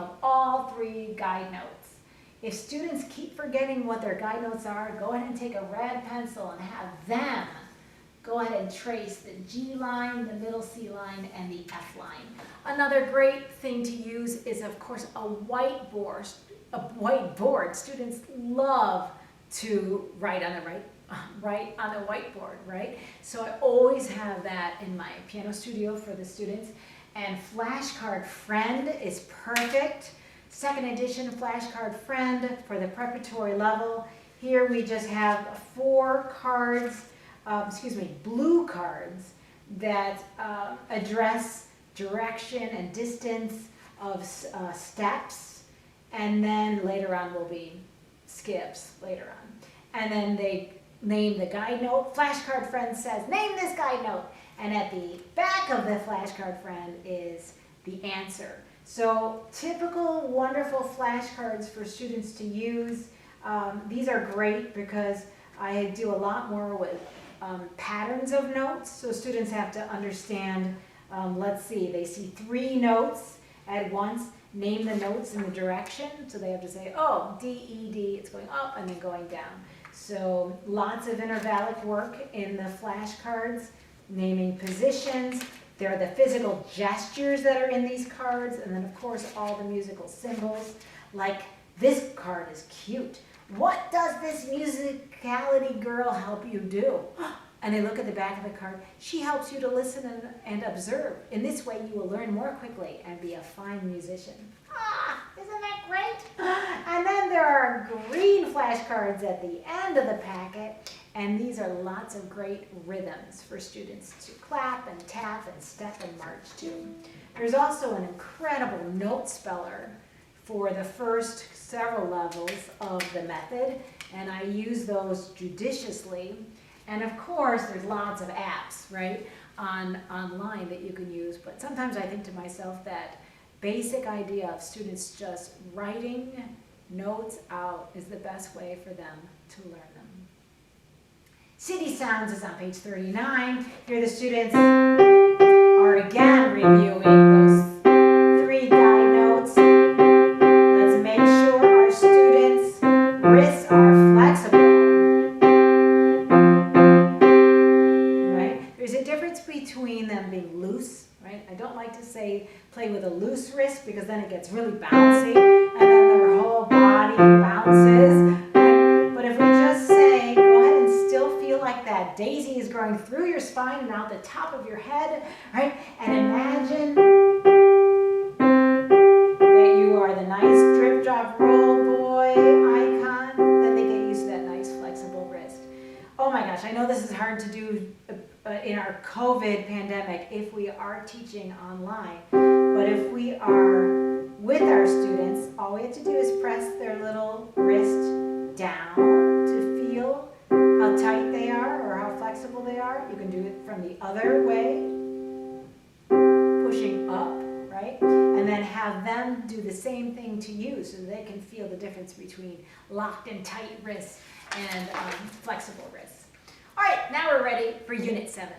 of all 3 guide notes. If students keep forgetting what their guide notes are, go ahead and take a red pencil and have them go ahead and trace the G line, the middle C line, and the F line. Another great thing to use is, of course, a whiteboard. Students love to write on the whiteboard, right? So I always have that in my piano studio for the students. And Flashcard Friend is perfect. Second edition Flashcard Friend for the preparatory level. Here we just have 4 cards, blue cards that address direction and distance of steps, and then later on will be skips later on. And then they name the guide note. Flashcard Friend says, name this guide note. And at the back of the Flashcard Friend is the answer. So typical wonderful flashcards for students to use. These are great because I do a lot more with patterns of notes. So students have to understand, let's see, they see 3 notes at once. Name the notes in the direction. So they have to say, oh, D, E, D, it's going up and then going down. So lots of intervallic work in the flashcards. Naming positions. There are the physical gestures that are in these cards, and then of course all the musical symbols. Like this card is cute. What does this musicality girl help you do? And they look at the back of the card. She helps you to listen and observe. In this way you will learn more quickly and be a fine musician. Isn't that great? And then there are green flashcards at the end of the packet. And these are lots of great rhythms for students to clap and tap and step and march to. There's also an incredible note speller for the first several levels of the method, and I use those judiciously. And of course, there's lots of apps, right, online that you can use, but sometimes I think to myself that basic idea of students just writing notes out is the best way for them to learn them. City Sounds is on page 39. Here the students are again reviewing those 3 guide notes. Let's make sure our students' wrists are flexible. Right? There's a difference between them being loose, right? I don't like to say play with a loose wrist because then it gets really bouncy and then their whole body bounces. But if we just say, like that daisy is growing through your spine and out the top of your head, right? And imagine that you are the nice drip, drop, roll boy icon. Then they get used to that nice flexible wrist. Oh my gosh, I know this is hard to do in our COVID pandemic if we are teaching online. But if we are with our students, all we have to do is press their little wrist down to feel how tight they are or how flexible they are. You can do it from the other way, pushing up, right? And then have them do the same thing to you so they can feel the difference between locked and tight wrists and flexible wrists. All right, now we're ready for Unit 7.